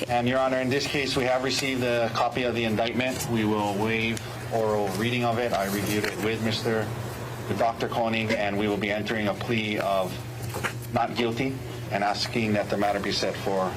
And Your Honor, in this case, we have received a copy of the indictment. We will waive oral reading of it. I reviewed it with Dr. Konig, and we will be entering a plea of not guilty and asking that the matter be set for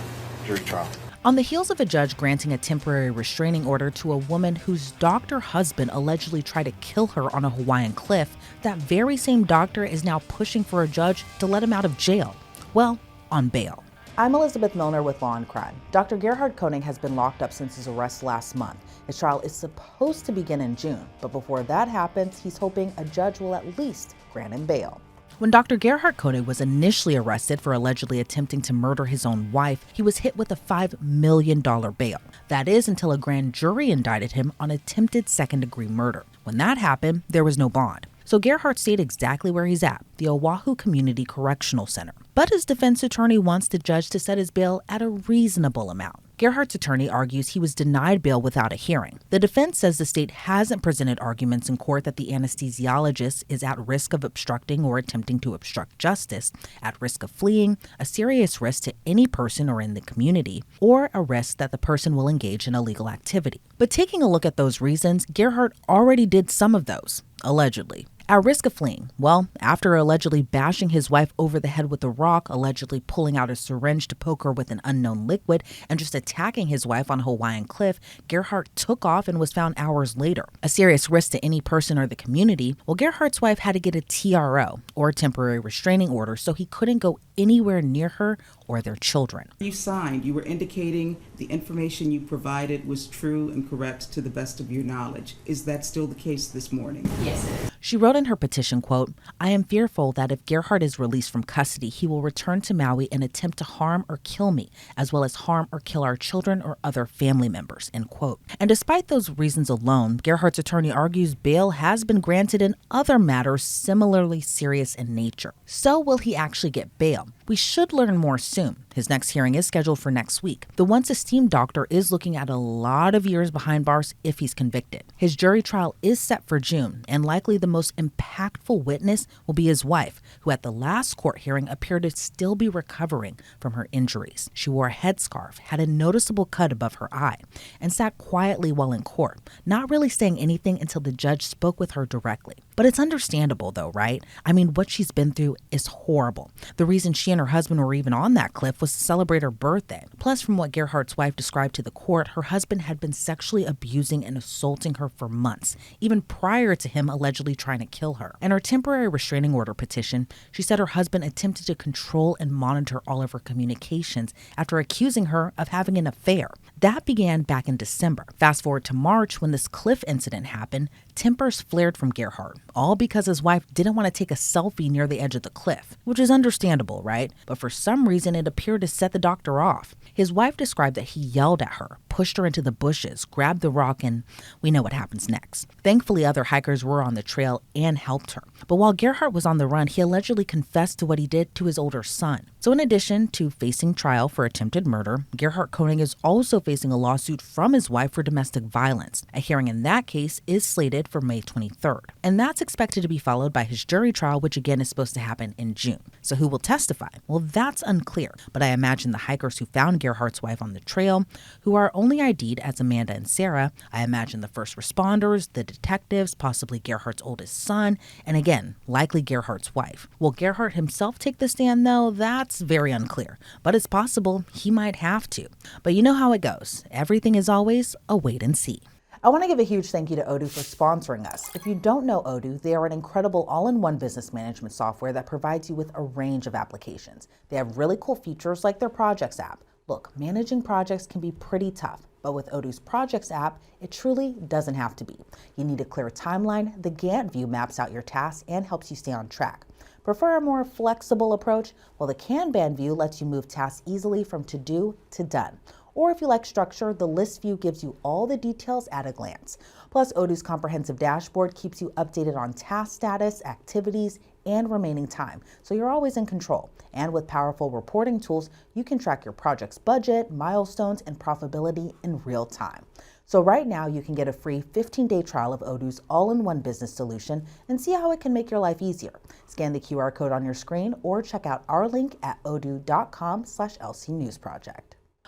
jury trial. On the heels of a judge granting a temporary restraining order to a woman whose doctor husband allegedly tried to kill her on a Hawaiian cliff, that very same doctor is now pushing for a judge to let him out of jail. Well, on bail. I'm Elizabeth Millner with Law&Crime. Dr. Gerhardt Konig has been locked up since his arrest last month. His trial is supposed to begin in June, but before that happens, he's hoping a judge will at least grant him bail. When Dr. Gerhardt Konig was initially arrested for allegedly attempting to murder his own wife, he was hit with a $5 million bail. That is until a grand jury indicted him on attempted second-degree murder. When that happened, there was no bond. So Gerhardt stayed exactly where he's at, the Oahu Community Correctional Center. But his defense attorney wants the judge to set his bail at a reasonable amount. Gerhardt's attorney argues he was denied bail without a hearing. The defense says the state hasn't presented arguments in court that the anesthesiologist is at risk of obstructing or attempting to obstruct justice, at risk of fleeing, a serious risk to any person or in the community, or a risk that the person will engage in illegal activity. But taking a look at those reasons, Gerhardt already did some of those, allegedly. At risk of fleeing, well, after allegedly bashing his wife over the head with a rock, allegedly pulling out a syringe to poke her with an unknown liquid, and just attacking his wife on a Hawaiian cliff, Gerhardt took off and was found hours later. A serious risk to any person or the community, well, Gerhardt's wife had to get a TRO, or temporary restraining order, so he couldn't go anywhere near her or their children. You signed, you were indicating the information you provided was true and correct to the best of your knowledge. Is that still the case this morning? Yes, it is. She wrote in her petition, quote, "I am fearful that if Gerhardt is released from custody, he will return to Maui and attempt to harm or kill me, as well as harm or kill our children or other family members," end quote. And despite those reasons alone, Gerhardt's attorney argues bail has been granted in other matters similarly serious in nature. So will he actually get bail? We should learn more soon. His next hearing is scheduled for next week. The once esteemed doctor is looking at a lot of years behind bars if he's convicted. His jury trial is set for June, and likely the most impactful witness will be his wife, who at the last court hearing appeared to still be recovering from her injuries. She wore a headscarf, had a noticeable cut above her eye, and sat quietly while in court, not really saying anything until the judge spoke with her directly. But it's understandable though, right? I mean, what she's been through is horrible. The reason she and her husband were even on that cliff was to celebrate her birthday. Plus, from what Gerhardt's wife described to the court, her husband had been sexually abusing and assaulting her for months, even prior to him allegedly trying to kill her. In her temporary restraining order petition, she said her husband attempted to control and monitor all of her communications after accusing her of having an affair. That began back in December. Fast forward to March, when this cliff incident happened, tempers flared from Gerhardt, all because his wife didn't want to take a selfie near the edge of the cliff, which is understandable, right? But for some reason, it appeared to set the doctor off. His wife described that he yelled at her, pushed her into the bushes, grabbed the rock, and we know what happens next. Thankfully, other hikers were on the trail and helped her. But while Gerhardt was on the run, he allegedly confessed to what he did to his older son. So in addition to facing trial for attempted murder, Gerhardt Konig is also facing a lawsuit from his wife for domestic violence. A hearing in that case is slated for May 23rd. And that's expected to be followed by his jury trial, which again is supposed to happen in June. So who will testify? Well, that's unclear. But I imagine the hikers who found Gerhardt's wife on the trail, who are only ID'd as Amanda and Sarah. I imagine the first responders, the detectives, possibly Gerhardt's oldest son, and again, likely Gerhardt's wife. Will Gerhardt himself take the stand though? That's very unclear. But it's possible he might have to. But you know how it goes. Everything is always a wait and see. I want to give a huge thank you to Odoo for sponsoring us. If you don't know Odoo, they are an incredible all-in-one business management software that provides you with a range of applications. They have really cool features like their Projects app. Look, managing projects can be pretty tough, but with Odoo's Projects app, it truly doesn't have to be. You need a clear timeline, the Gantt view maps out your tasks and helps you stay on track. Prefer a more flexible approach? Well, the Kanban view lets you move tasks easily from to-do to done. Or if you like structure, the list view gives you all the details at a glance. Plus, Odoo's comprehensive dashboard keeps you updated on task status, activities, and remaining time, so you're always in control. And with powerful reporting tools, you can track your project's budget, milestones, and profitability in real time. So right now, you can get a free 15-day trial of Odoo's all-in-one business solution and see how it can make your life easier. Scan the QR code on your screen or check out our link at odoo.com/LCNewsProject.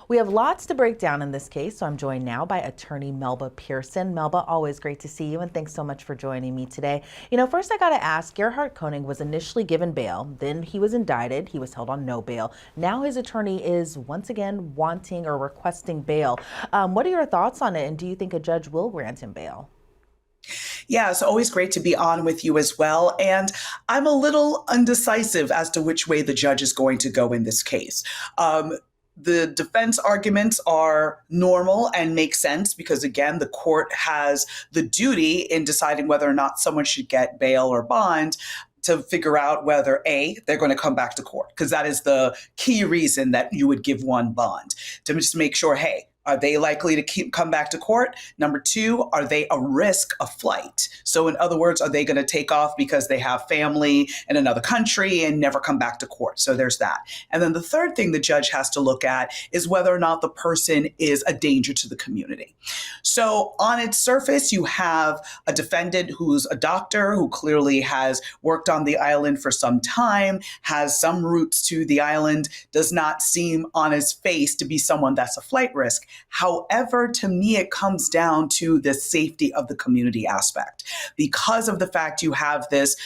We have lots to break down in this case, so I'm joined now by attorney Melba Pearson. Melba, always great to see you, and thanks so much for joining me today. First I got to ask, Gerhardt Konig was initially given bail, then he was indicted, he was held on no bail. Now his attorney is once again wanting or requesting bail. What are your thoughts on it, and do you think a judge will grant him bail? Yeah, it's always great to be on with you as well. And I'm a little undecisive as to which way the judge is going to go in this case. The defense arguments are normal and make sense because, again, the court has the duty in deciding whether or not someone should get bail or bond to figure out whether, A, they're going to come back to court, because that is the key reason that you would give one bond, to just make sure, hey, are they likely to come back to court? Number two, are they a risk of flight? So in other words, are they going to take off because they have family in another country and never come back to court? So there's that. And then the third thing the judge has to look at is whether or not the person is a danger to the community. So on its surface, you have a defendant who's a doctor who clearly has worked on the island for some time, has some roots to the island, does not seem on his face to be someone that's a flight risk. However, to me, it comes down to the safety of the community aspect. Because of the fact you have this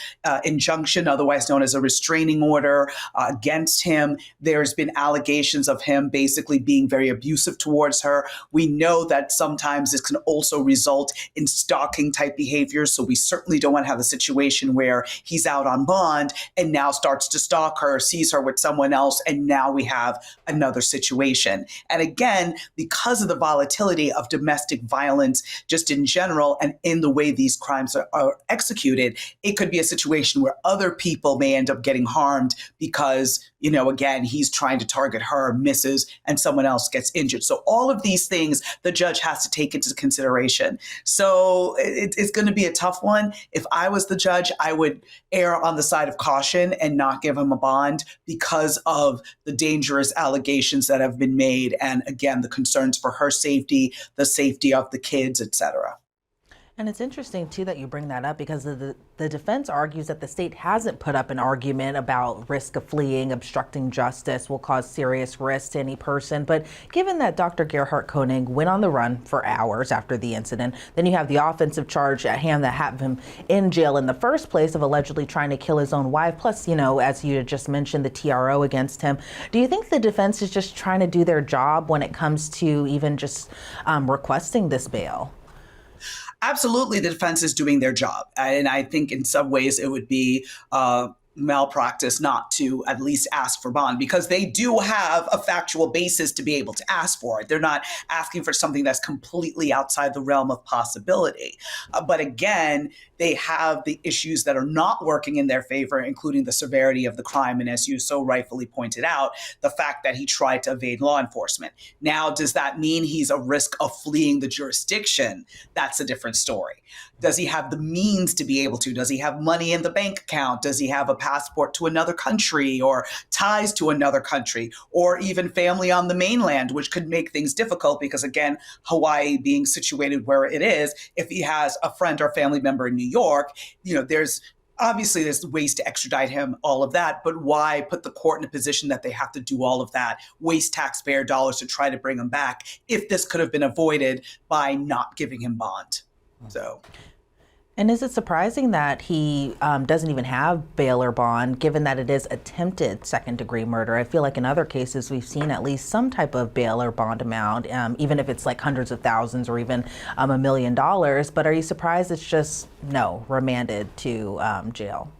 injunction, otherwise known as a restraining order, against him, there's been allegations of him basically being very abusive towards her. We know that sometimes this can also result in stalking type behavior. So we certainly don't want to have a situation where he's out on bond and now starts to stalk her, sees her with someone else, and now we have another situation. And again, because of the volatility of domestic violence just in general and in the way these crimes are executed, it could be a situation where other people may end up getting harmed because, again, he's trying to target her, misses, and someone else gets injured. So all of these things the judge has to take into consideration. So it's going to be a tough one. If I was the judge, I would err on the side of caution and not give him a bond because of the dangerous allegations that have been made. And again, the concerns for her safety, the safety of the kids, etc. And it's interesting, too, that you bring that up because the defense argues that the state hasn't put up an argument about risk of fleeing, obstructing justice will cause serious risk to any person. But given that Dr. Gerhardt Konig went on the run for hours after the incident, then you have the offensive charge at hand that had him in jail in the first place of allegedly trying to kill his own wife. Plus, as you just mentioned, the TRO against him. Do you think the defense is just trying to do their job when it comes to even just requesting this bail? Absolutely, the defense is doing their job. And I think in some ways it would be malpractice not to at least ask for bond because they do have a factual basis to be able to ask for it. They're not asking for something that's completely outside the realm of possibility. But again, they have the issues that are not working in their favor, including the severity of the crime. And as you so rightfully pointed out, the fact that he tried to evade law enforcement. Now, does that mean he's a risk of fleeing the jurisdiction? That's a different story. Does he have the means to be able to? Does he have money in the bank account? Does he have a passport to another country or ties to another country or even family on the mainland, which could make things difficult because, again, Hawaii being situated where it is, if he has a friend or family member in New York, there's ways to extradite him, all of that, but why put the court in a position that they have to do all of that, waste taxpayer dollars to try to bring him back if this could have been avoided by not giving him bond? So. And is it surprising that he doesn't even have bail or bond, given that it is attempted second-degree murder? I feel like in other cases we've seen at least some type of bail or bond amount, even if it's like hundreds of thousands or even $1 million. But are you surprised it's just, remanded to jail?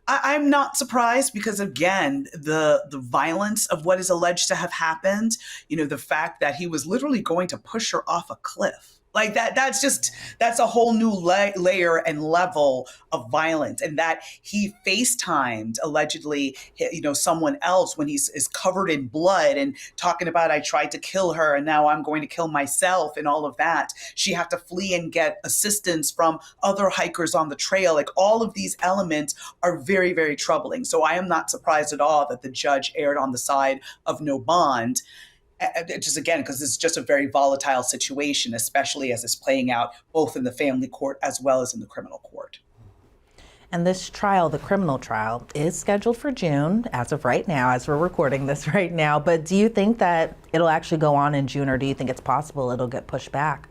I'm not surprised because, again, the violence of what is alleged to have happened, the fact that he was literally going to push her off a cliff. Like that's a whole new layer and level of violence. And that he FaceTimed allegedly, someone else when he's is covered in blood and talking about, I tried to kill her and now I'm going to kill myself and all of that. She had to flee and get assistance from other hikers on the trail. Like all of these elements are very, very troubling. So I am not surprised at all that the judge erred on the side of no bond. Just again, because it's just a very volatile situation, especially as it's playing out both in the family court as well as in the criminal court. And this trial, the criminal trial, is scheduled for June as of right now, as we're recording this right now. But do you think that it'll actually go on in June, or do you think it's possible it'll get pushed back?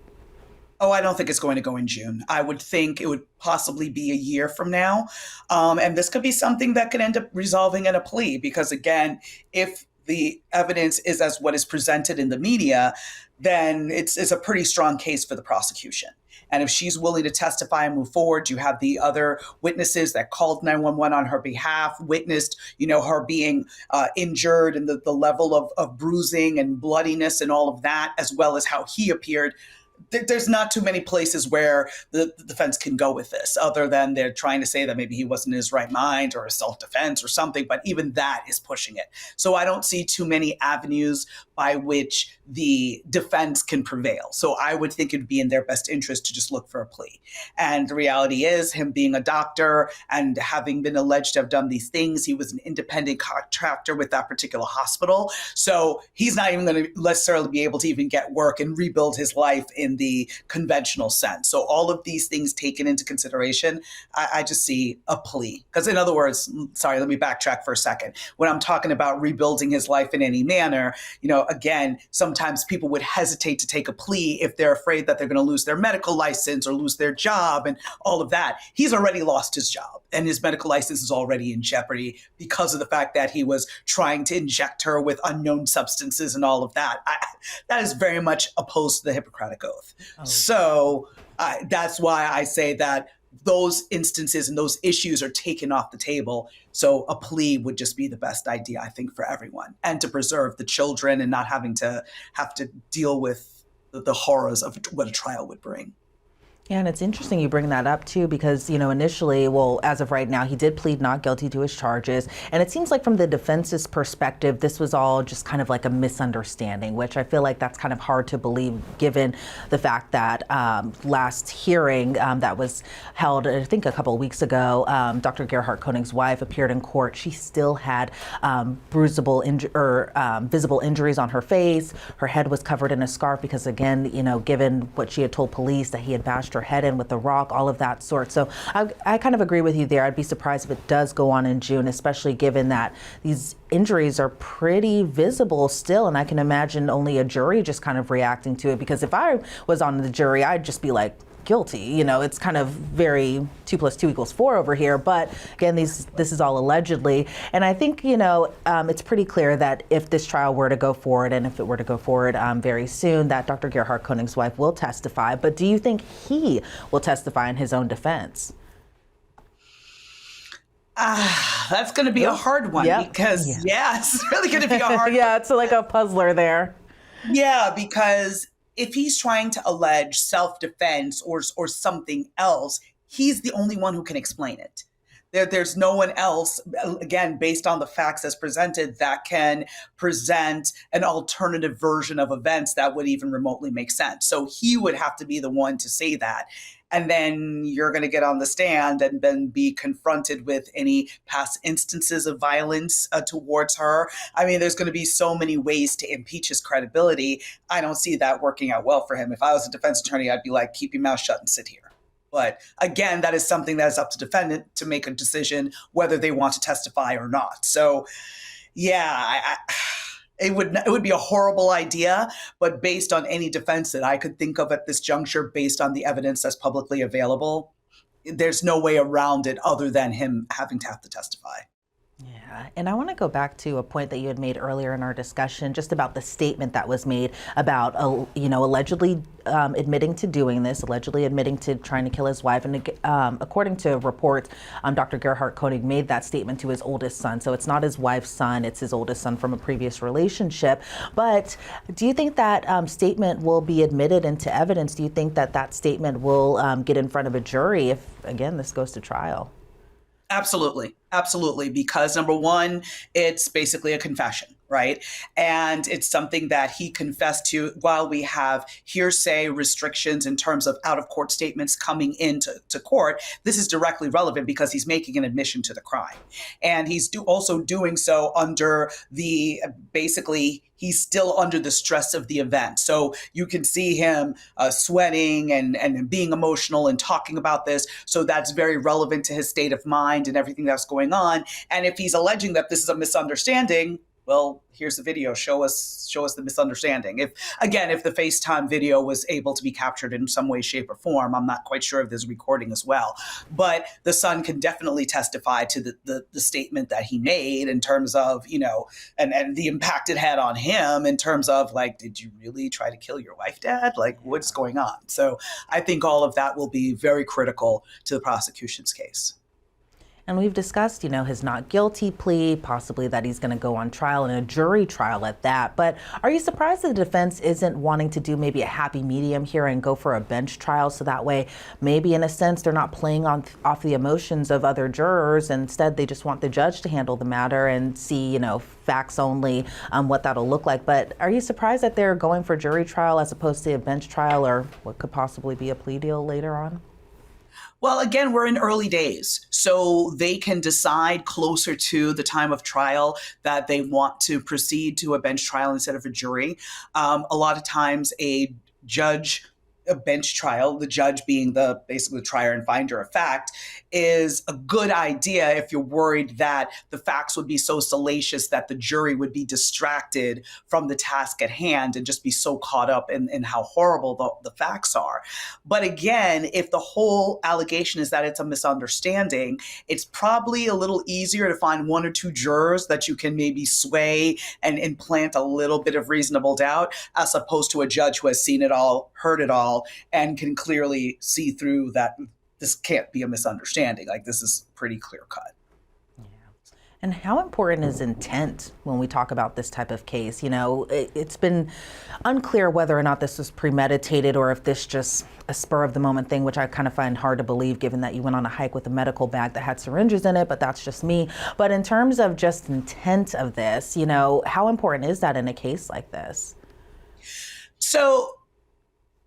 Oh, I don't think it's going to go in June. I would think it would possibly be a year from now. And this could be something that could end up resolving in a plea because, again, if the evidence is as what is presented in the media, then it's a pretty strong case for the prosecution. And if she's willing to testify and move forward, you have the other witnesses that called 911 on her behalf, witnessed, her being injured and the level of bruising and bloodiness and all of that, as well as how he appeared. There's not too many places where the defense can go with this, other than they're trying to say that maybe he wasn't in his right mind or a self-defense or something, but even that is pushing it. So I don't see too many avenues by which the defense can prevail. So I would think it'd be in their best interest to just look for a plea. And the reality is, him being a doctor and having been alleged to have done these things, he was an independent contractor with that particular hospital. So he's not even going to necessarily be able to even get work and rebuild his life in the conventional sense. So all of these things taken into consideration, I just see a plea. Because in other words, sorry, let me backtrack for a second. When I'm talking about rebuilding his life in any manner, again, sometimes people would hesitate to take a plea if they're afraid that they're going to lose their medical license or lose their job and all of that. He's already lost his job and his medical license is already in jeopardy because of the fact that he was trying to inject her with unknown substances and all of that. That is very much opposed to the Hippocratic Oath. Oh. So that's why I say that those instances and those issues are taken off the table. So a plea would just be the best idea, I think, for everyone, and to preserve the children and not having to have to deal with the horrors of what a trial would bring. Yeah, and it's interesting you bring that up too, because, initially, well, as of right now, he did plead not guilty to his charges. And it seems like from the defense's perspective, this was all just kind of like a misunderstanding, which I feel like that's kind of hard to believe given the fact that last hearing that was held, I think a couple of weeks ago, Dr. Gerhardt Konig's wife appeared in court. She still had visible injuries on her face. Her head was covered in a scarf because, again, given what she had told police that he had bashed her head in with a rock, all of that sort. So I kind of agree with you there. I'd be surprised if it does go on in June, especially given that these injuries are pretty visible still. And I can imagine only a jury just kind of reacting to it, because if I was on the jury, I'd just be like, guilty. It's kind of very 2 + 2 = 4 over here. But again, this is all allegedly. And I think, it's pretty clear that if this trial were to go forward, and if it were to go forward very soon, that Dr. Gerhardt Konig's wife will testify. But do you think he will testify in his own defense? That's going to be a hard one because, it's really going to be a hard one. Yeah, it's like a puzzler there. Yeah, because if he's trying to allege self-defense or something else, he's the only one who can explain it. There's no one else, again, based on the facts as presented, that can present an alternative version of events that would even remotely make sense. So he would have to be the one to say that. And then you're going to get on the stand and then be confronted with any past instances of violence towards her. I mean, there's going to be so many ways to impeach his credibility. I don't see that working out well for him. If I was a defense attorney, I'd be like, keep your mouth shut and sit here. But again, that is something that is up to defendant to make a decision whether they want to testify or not. So, yeah, it would be a horrible idea, but based on any defense that I could think of at this juncture, based on the evidence that's publicly available, there's no way around it other than him having to have to testify. Yeah, and I want to go back to a point that you had made earlier in our discussion, just about the statement that was made about, allegedly admitting to doing this, allegedly admitting to trying to kill his wife. And according to reports, Dr. Gerhardt Konig made that statement to his oldest son. So it's not his wife's son, it's his oldest son from a previous relationship. But do you think that statement will be admitted into evidence? Do you think that that statement will get in front of a jury if, again, this goes to trial? Absolutely. Absolutely. Because number one, it's basically a confession. right? And it's something that he confessed to. While we have hearsay restrictions in terms of out-of-court statements coming into court, this is directly relevant because he's making an admission to the crime. And he's also doing so under basically, he's still under the stress of the event. So you can see him sweating and being emotional and talking about this. So that's very relevant to his state of mind and everything that's going on. And if he's alleging that this is a misunderstanding, well, here's the video. Show us the misunderstanding. If the FaceTime video was able to be captured in some way, shape, or form, I'm not quite sure if there's recording as well. But the son can definitely testify to the statement that he made in terms of, and the impact it had on him in terms of, like, did you really try to kill your wife, Dad? Like, what's going on? So I think all of that will be very critical to the prosecution's case. And we've discussed, his not guilty plea, possibly that he's going to go on trial and a jury trial at that. But are you surprised that the defense isn't wanting to do maybe a happy medium here and go for a bench trial? So that way, maybe in a sense, they're not playing off the emotions of other jurors. Instead, they just want the judge to handle the matter and see, facts only, what that'll look like. But are you surprised that they're going for jury trial as opposed to a bench trial or what could possibly be a plea deal later on? Well, again, we're in early days, so they can decide closer to the time of trial that they want to proceed to a bench trial instead of a jury. A lot of times a bench trial, the judge being basically the trier and finder of fact, is a good idea if you're worried that the facts would be so salacious that the jury would be distracted from the task at hand and just be so caught up in how horrible the facts are. But again, if the whole allegation is that it's a misunderstanding, it's probably a little easier to find one or two jurors that you can maybe sway and implant a little bit of reasonable doubt, as opposed to a judge who has seen it all, heard it all, and can clearly see through that this can't be a misunderstanding. Like, this is pretty clear cut. Yeah. And how important is intent when we talk about this type of case? It's been unclear whether or not this was premeditated or if this just a spur of the moment thing, which I kind of find hard to believe given that you went on a hike with a medical bag that had syringes in it, but that's just me. But in terms of just intent of this, how important is that in a case like this? So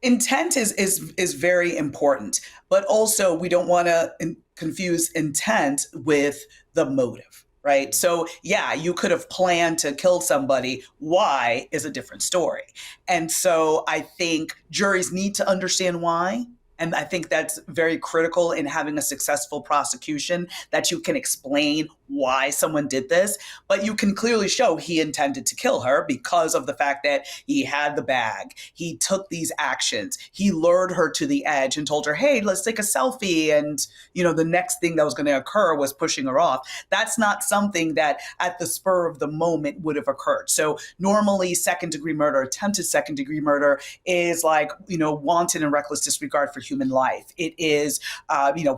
intent is very important, but also we don't want to confuse intent with the motive, right? So yeah, you could have planned to kill somebody. Why is a different story. And so I think juries need to understand why. And I think that's very critical in having a successful prosecution, that you can explain why someone did this, but you can clearly show he intended to kill her because of the fact that he had the bag, he took these actions, he lured her to the edge and told her, hey, let's take a selfie. And, the next thing that was going to occur was pushing her off. That's not something that at the spur of the moment would have occurred. So normally second-degree murder, attempted second-degree murder is like, wanton and reckless disregard for human life. It is,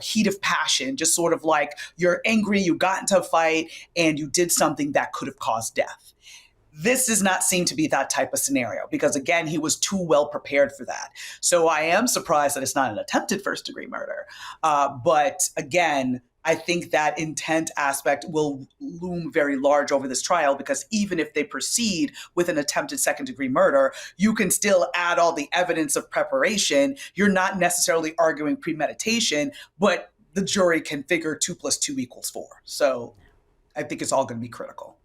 heat of passion, just sort of like you're angry, you got into a fight, and you did something that could have caused death. This does not seem to be that type of scenario because, again, he was too well prepared for that. So I am surprised that it's not an attempted first-degree murder. But again, I think that intent aspect will loom very large over this trial because even if they proceed with an attempted second-degree murder, you can still add all the evidence of preparation. You're not necessarily arguing premeditation, but the jury can figure 2 + 2 = 4. So I think it's all going to be critical.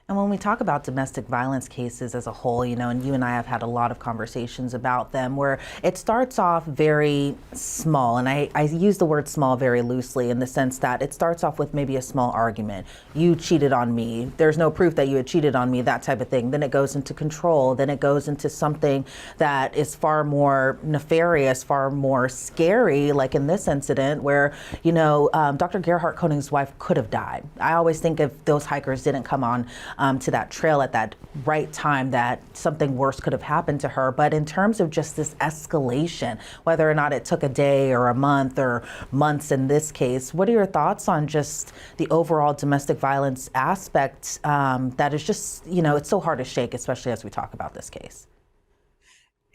And when we talk about domestic violence cases as a whole, and you and I have had a lot of conversations about them where it starts off very small. And I use the word small very loosely in the sense that it starts off with maybe a small argument. You cheated on me. There's no proof that you had cheated on me, that type of thing. Then it goes into control. Then it goes into something that is far more nefarious, far more scary, like in this incident where, Dr. Gerhardt Konig's wife could have died. I always think if those hikers didn't come on to that trail at that right time, that something worse could have happened to her. But in terms of just this escalation, whether or not it took a day or a month or months in this case, what are your thoughts on just the overall domestic violence aspect that is just, it's so hard to shake, especially as we talk about this case?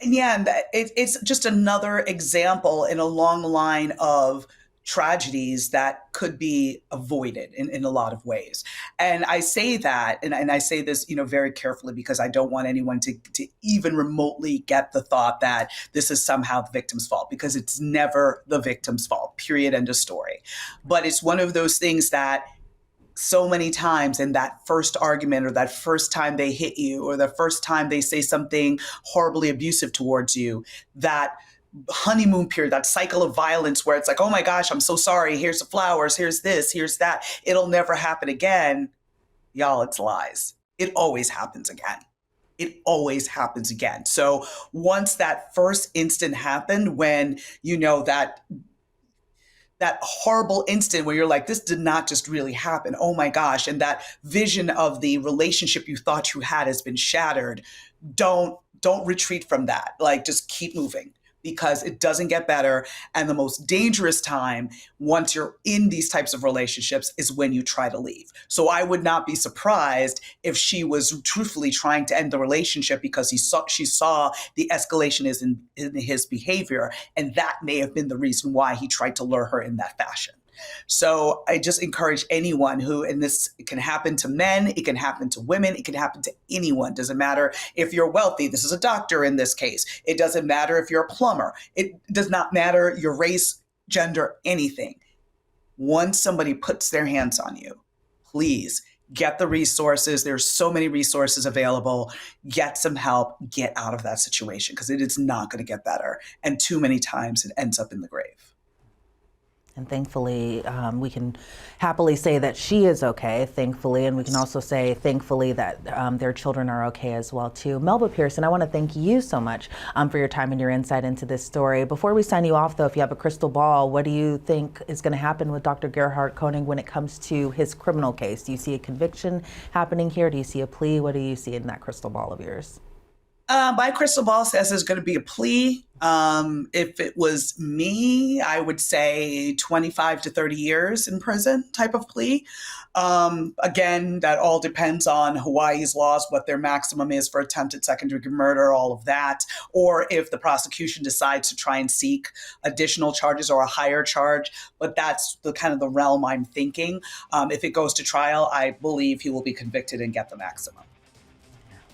Yeah, and it's just another example in a long line of tragedies that could be avoided in a lot of ways. And I say that, and I say this, very carefully, because I don't want anyone to even remotely get the thought that this is somehow the victim's fault, because it's never the victim's fault, period, end of story. But it's one of those things that so many times in that first argument, or that first time they hit you, or the first time they say something horribly abusive towards you, that honeymoon period, that cycle of violence where it's like, oh my gosh, I'm so sorry. Here's the flowers. Here's this, here's that. It'll never happen again. Y'all, it's lies. It always happens again. It always happens again. So once that first instant happened, when that horrible instant where you're like, this did not just really happen. Oh my gosh. And that vision of the relationship you thought you had has been shattered. Don't retreat from that. Like, just keep moving, because it doesn't get better. And the most dangerous time, once you're in these types of relationships, is when you try to leave. So I would not be surprised if she was truthfully trying to end the relationship because she saw the escalation is in his behavior. And that may have been the reason why he tried to lure her in that fashion. So I just encourage anyone who, and this can happen to men, it can happen to women, it can happen to anyone. Doesn't matter if you're wealthy. This is a doctor in this case. It doesn't matter if you're a plumber. It does not matter your race, gender, anything. Once somebody puts their hands on you, please get the resources. There's so many resources available. Get some help. Get out of that situation, because it is not going to get better. And too many times it ends up in the grave. And thankfully, we can happily say that she is okay, thankfully, and we can also say, thankfully, that their children are okay as well, too. Melba Pearson, I want to thank you so much for your time and your insight into this story. Before we sign you off, though, if you have a crystal ball, what do you think is going to happen with Dr. Gerhardt Konig when it comes to his criminal case? Do you see a conviction happening here? Do you see a plea? What do you see in that crystal ball of yours? My crystal ball says there's going to be a plea. If it was me, I would say 25 to 30 years in prison type of plea. Again, that all depends on Hawaii's laws, what their maximum is for attempted second-degree murder, all of that. Or if the prosecution decides to try and seek additional charges or a higher charge. But that's the kind of the realm I'm thinking. If it goes to trial, I believe he will be convicted and get the maximum.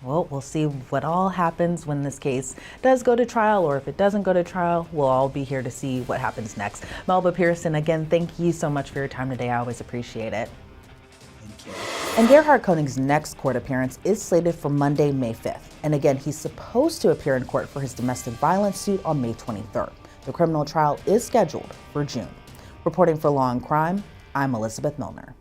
Well, we'll see what all happens when this case does go to trial, or if it doesn't go to trial, we'll all be here to see what happens next. Melba Pearson, again, thank you so much for your time today. I always appreciate it. Thank you. And Gerhardt Konig's next court appearance is slated for Monday, May 5th. And again, he's supposed to appear in court for his domestic violence suit on May 23rd. The criminal trial is scheduled for June. Reporting for Law&Crime, I'm Elizabeth Millner.